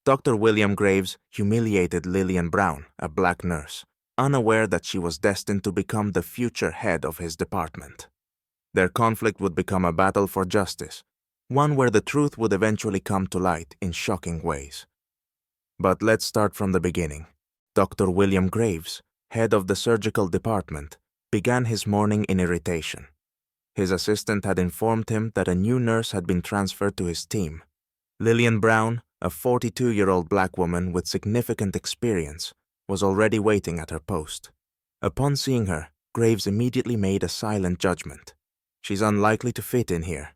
Dr. William Graves humiliated Lillian Brown, a black nurse, unaware that she was destined to become the future head of his department. Their conflict would become a battle for justice, one where the truth would eventually come to light in shocking ways. But let's start from the beginning. Dr. William Graves, head of the surgical department, began his morning in irritation. His assistant had informed him that a new nurse had been transferred to his team. Lillian Brown, a 42-year-old black woman with significant experience, was already waiting at her post. Upon seeing her, Graves immediately made a silent judgment. "She's unlikely to fit in here."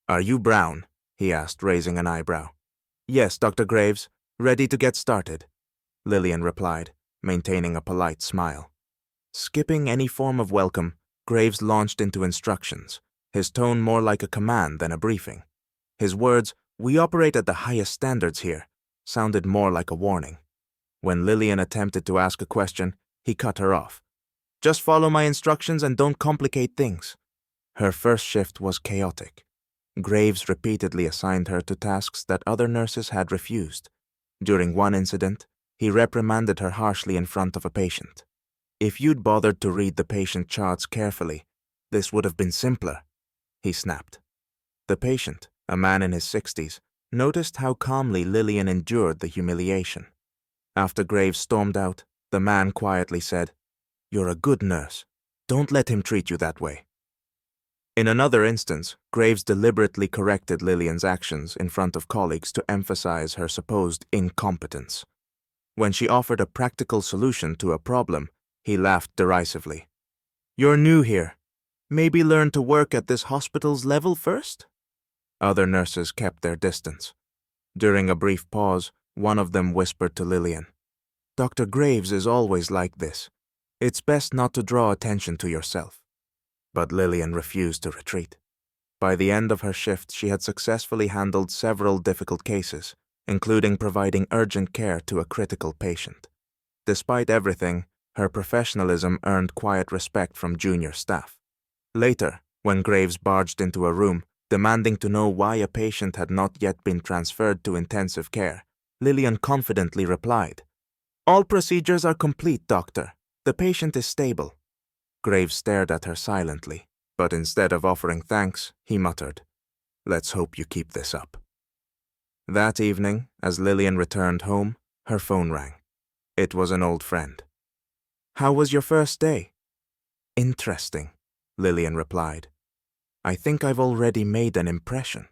"Are you Brown?" he asked, raising an eyebrow. "Yes, Dr. Graves. Ready to get started," Lillian replied, maintaining a polite smile. Skipping any form of welcome, Graves launched into instructions, his tone more like a command than a briefing. His words, "We operate at the highest standards here," sounded more like a warning. When Lillian attempted to ask a question, he cut her off. "Just follow my instructions and don't complicate things." Her first shift was chaotic. Graves repeatedly assigned her to tasks that other nurses had refused. During one incident, he reprimanded her harshly in front of a patient. "If you'd bothered to read the patient charts carefully, this would have been simpler," he snapped. The patient, a man in his 60s, noticed how calmly Lillian endured the humiliation. After Graves stormed out, the man quietly said, "You're a good nurse. Don't let him treat you that way." In another instance, Graves deliberately corrected Lillian's actions in front of colleagues to emphasize her supposed incompetence. When she offered a practical solution to a problem, he laughed derisively. "You're new here. Maybe learn to work at this hospital's level first?" Other nurses kept their distance. During a brief pause, one of them whispered to Lillian, "Dr. Graves is always like this. It's best not to draw attention to yourself." But Lillian refused to retreat. By the end of her shift, she had successfully handled several difficult cases, including providing urgent care to a critical patient. Despite everything, her professionalism earned quiet respect from junior staff. Later, when Graves barged into a room, demanding to know why a patient had not yet been transferred to intensive care, Lillian confidently replied, "All procedures are complete, doctor. The patient is stable." Graves stared at her silently, but instead of offering thanks, he muttered, "Let's hope you keep this up." That evening, as Lillian returned home, her phone rang. It was an old friend. "How was your first day?" "Interesting," Lillian replied. "I think I've already made an impression."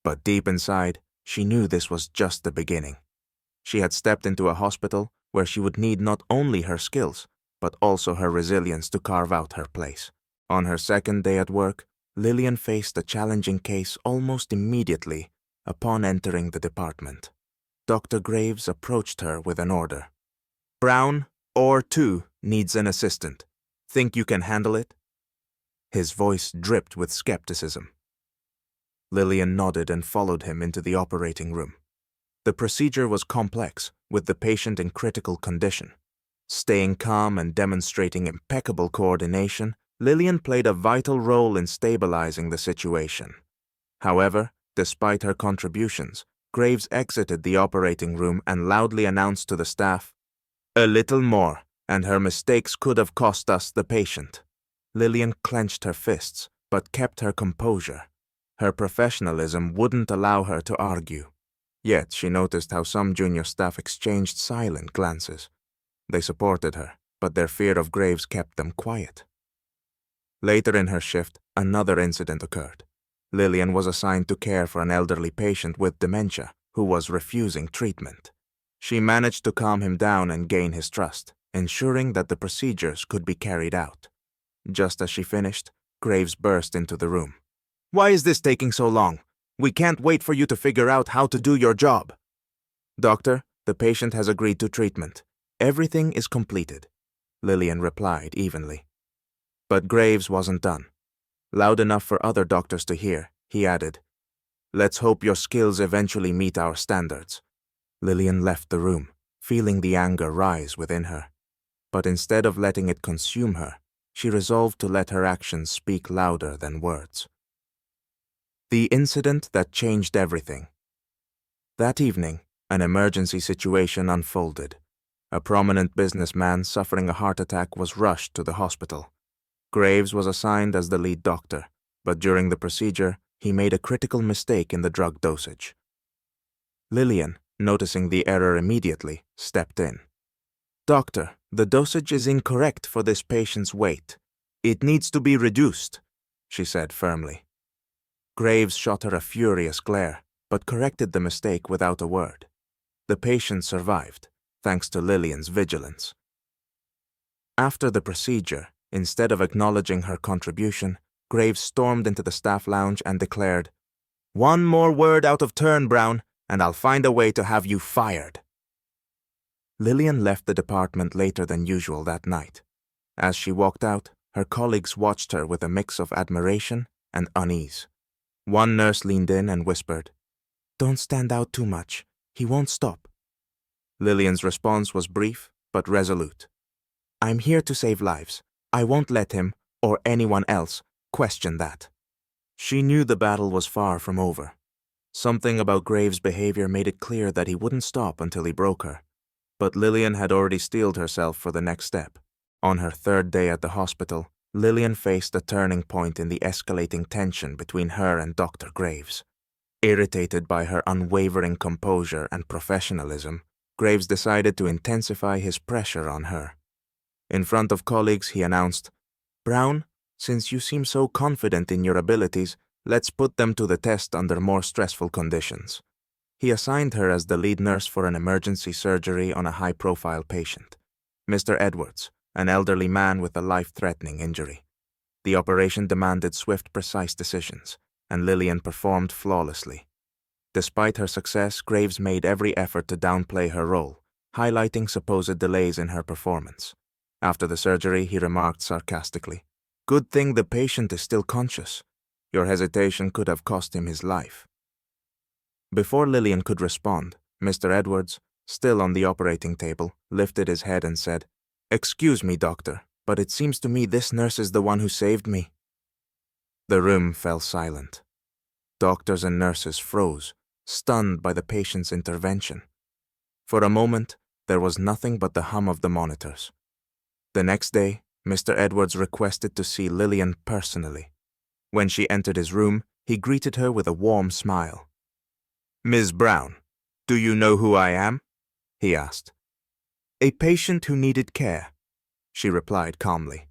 But deep inside, she knew this was just the beginning. She had stepped into a hospital where she would need not only her skills, but also her resilience to carve out her place. On her second day at work, Lillian faced a challenging case almost immediately upon entering the department. Dr. Graves approached her with an order. "Brown, OR2, needs an assistant. Think you can handle it?" His voice dripped with skepticism. Lillian nodded and followed him into the operating room. The procedure was complex, with the patient in critical condition. Staying calm and demonstrating impeccable coordination, Lillian played a vital role in stabilizing the situation. However, despite her contributions, Graves exited the operating room and loudly announced to the staff, "A little more, and her mistakes could have cost us the patient." Lillian clenched her fists, but kept her composure. Her professionalism wouldn't allow her to argue. Yet she noticed how some junior staff exchanged silent glances. They supported her, but their fear of Graves kept them quiet. Later in her shift, another incident occurred. Lillian was assigned to care for an elderly patient with dementia who was refusing treatment. She managed to calm him down and gain his trust, ensuring that the procedures could be carried out. Just as she finished, Graves burst into the room. "Why is this taking so long? We can't wait for you to figure out how to do your job." "Doctor, the patient has agreed to treatment. Everything is completed," Lillian replied evenly. But Graves wasn't done. Loud enough for other doctors to hear, he added, "Let's hope your skills eventually meet our standards." Lillian left the room, feeling the anger rise within her. But instead of letting it consume her, she resolved to let her actions speak louder than words. The incident that changed everything. That evening, An emergency situation unfolded. A prominent businessman suffering a heart attack was rushed to the hospital. Graves was assigned as the lead doctor, but during the procedure, he made a critical mistake in the drug dosage. Lillian, noticing the error immediately, stepped in. "Doctor, the dosage is incorrect for this patient's weight. It needs to be reduced," she said firmly. Graves shot her a furious glare, but corrected the mistake without a word. The patient survived, thanks to Lillian's vigilance. After the procedure, instead of acknowledging her contribution, Graves stormed into the staff lounge and declared, "One more word out of turn, Brown, and I'll find a way to have you fired." Lillian left the department later than usual that night. As she walked out, her colleagues watched her with a mix of admiration and unease. One nurse leaned in and whispered, "Don't stand out too much. He won't stop." Lillian's response was brief but resolute. "I'm here to save lives. I won't let him, or anyone else, question that." She knew the battle was far from over. Something about Graves' behavior made it clear that he wouldn't stop until he broke her. But Lillian had already steeled herself for the next step. On her third day at the hospital, Lillian faced a turning point in the escalating tension between her and Dr. Graves. Irritated by her unwavering composure and professionalism, Graves decided to intensify his pressure on her. In front of colleagues, he announced, "Brown, since you seem so confident in your abilities, let's put them to the test under more stressful conditions." He assigned her as the lead nurse for an emergency surgery on a high-profile patient, Mr. Edwards, an elderly man with a life-threatening injury. The operation demanded swift, precise decisions, and Lillian performed flawlessly. Despite her success, Graves made every effort to downplay her role, highlighting supposed delays in her performance. After the surgery, he remarked sarcastically, "Good thing the patient is still conscious. Your hesitation could have cost him his life." Before Lillian could respond, Mr. Edwards, still on the operating table, lifted his head and said, "Excuse me, doctor, but it seems to me this nurse is the one who saved me." The room fell silent. Doctors and nurses froze, stunned by the patient's intervention. For a moment, there was nothing but the hum of the monitors. The next day, Mr. Edwards requested to see Lillian personally. When she entered his room, he greeted her with a warm smile. "Ms. Brown, do you know who I am?" he asked. "A patient who needed care," she replied calmly.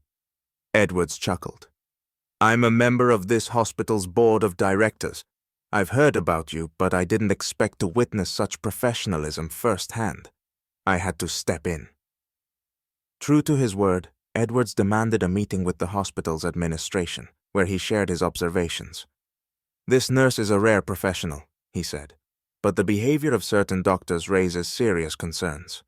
Edwards chuckled. "I'm a member of this hospital's board of directors. I've heard about you, but I didn't expect to witness such professionalism firsthand. I had to step in." True to his word, Edwards demanded a meeting with the hospital's administration, where he shared his observations. "This nurse is a rare professional," he said, "but the behavior of certain doctors raises serious concerns."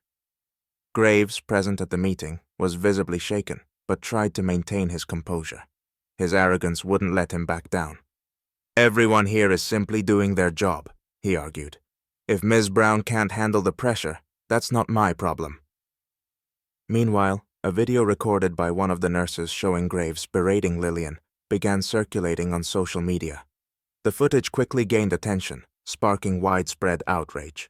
Graves, present at the meeting, was visibly shaken, but tried to maintain his composure. His arrogance wouldn't let him back down. "Everyone here is simply doing their job," he argued. "If Ms. Brown can't handle the pressure, that's not my problem." Meanwhile, a video recorded by one of the nurses showing Graves berating Lillian began circulating on social media. The footage quickly gained attention, sparking widespread outrage.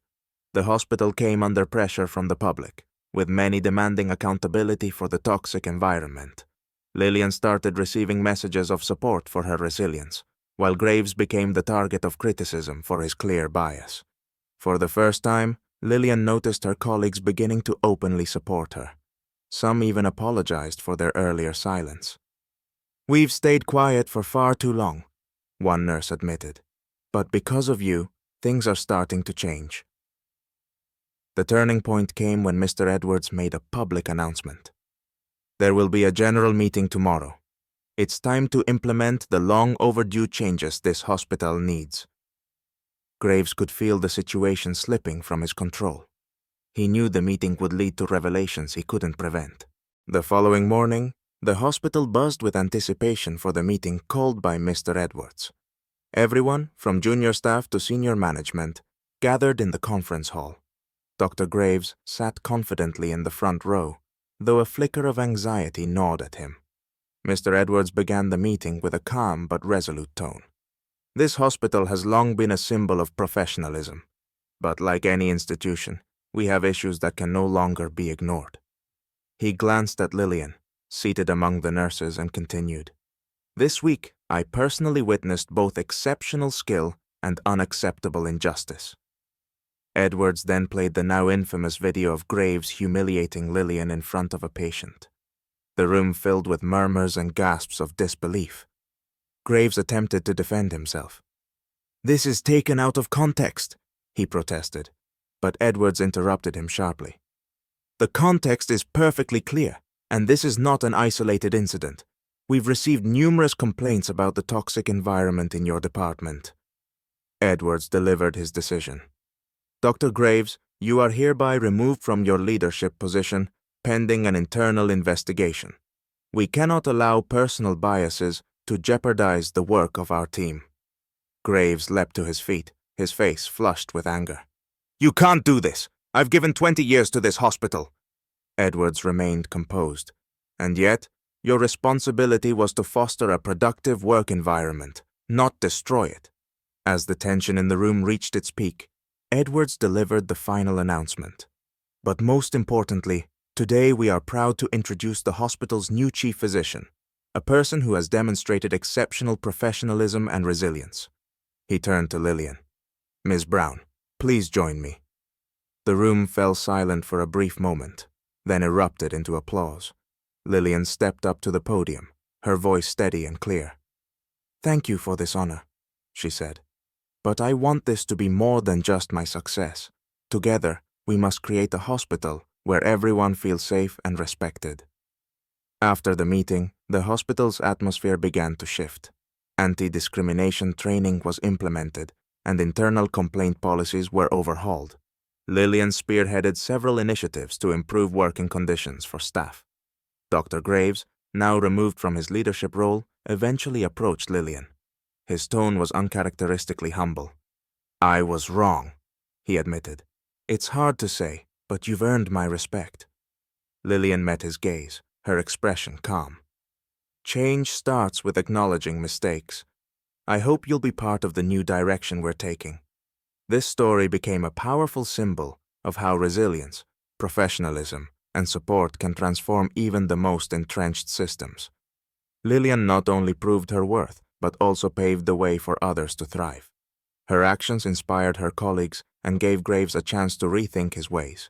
The hospital came under pressure from the public, with many demanding accountability for the toxic environment. Lillian started receiving messages of support for her resilience, while Graves became the target of criticism for his clear bias. For the first time, Lillian noticed her colleagues beginning to openly support her. Some even apologized for their earlier silence. "We've stayed quiet for far too long," one nurse admitted. "But because of you, things are starting to change." The turning point came when Mr. Edwards made a public announcement. "There will be a general meeting tomorrow. It's time to implement the long-overdue changes this hospital needs." Graves could feel the situation slipping from his control. He knew the meeting would lead to revelations he couldn't prevent. The following morning, the hospital buzzed with anticipation for the meeting called by Mr. Edwards. Everyone, from junior staff to senior management, gathered in the conference hall. Dr. Graves sat confidently in the front row, though a flicker of anxiety gnawed at him. Mr. Edwards began the meeting with a calm but resolute tone. "This hospital has long been a symbol of professionalism. But like any institution, we have issues that can no longer be ignored. He glanced at Lillian, seated among the nurses, and continued. This week, I personally witnessed both exceptional skill and unacceptable injustice. Edwards then played the now infamous video of Graves humiliating Lillian in front of a patient. The room filled with murmurs and gasps of disbelief. Graves attempted to defend himself. "This is taken out of context," he protested, but Edwards interrupted him sharply. "The context is perfectly clear, and this is not an isolated incident. We've received numerous complaints about the toxic environment in your department." Edwards delivered his decision. "Dr. Graves, you are hereby removed from your leadership position pending an internal investigation. We cannot allow personal biases to jeopardize the work of our team." Graves leapt to his feet, his face flushed with anger. "You can't do this! I've given 20 years to this hospital." Edwards remained composed. "And yet, your responsibility was to foster a productive work environment, not destroy it." As the tension in the room reached its peak, Edwards delivered the final announcement. "But most importantly, today we are proud to introduce the hospital's new chief physician, a person who has demonstrated exceptional professionalism and resilience." He turned to Lillian. "Ms. Brown, please join me." The room fell silent for a brief moment, then erupted into applause. Lillian stepped up to the podium, her voice steady and clear. "Thank you for this honor," she said. "But I want this to be more than just my success. Together, we must create a hospital where everyone feels safe and respected." After the meeting, the hospital's atmosphere began to shift. Anti-discrimination training was implemented, and internal complaint policies were overhauled. Lillian spearheaded several initiatives to improve working conditions for staff. Dr. Graves, now removed from his leadership role, eventually approached Lillian. His tone was uncharacteristically humble. "I was wrong," he admitted. "It's hard to say, but you've earned my respect." Lillian met his gaze, her expression calm. "Change starts with acknowledging mistakes. I hope you'll be part of the new direction we're taking." This story became a powerful symbol of how resilience, professionalism, and support can transform even the most entrenched systems. Lillian not only proved her worth, but also paved the way for others to thrive. Her actions inspired her colleagues and gave Graves a chance to rethink his ways.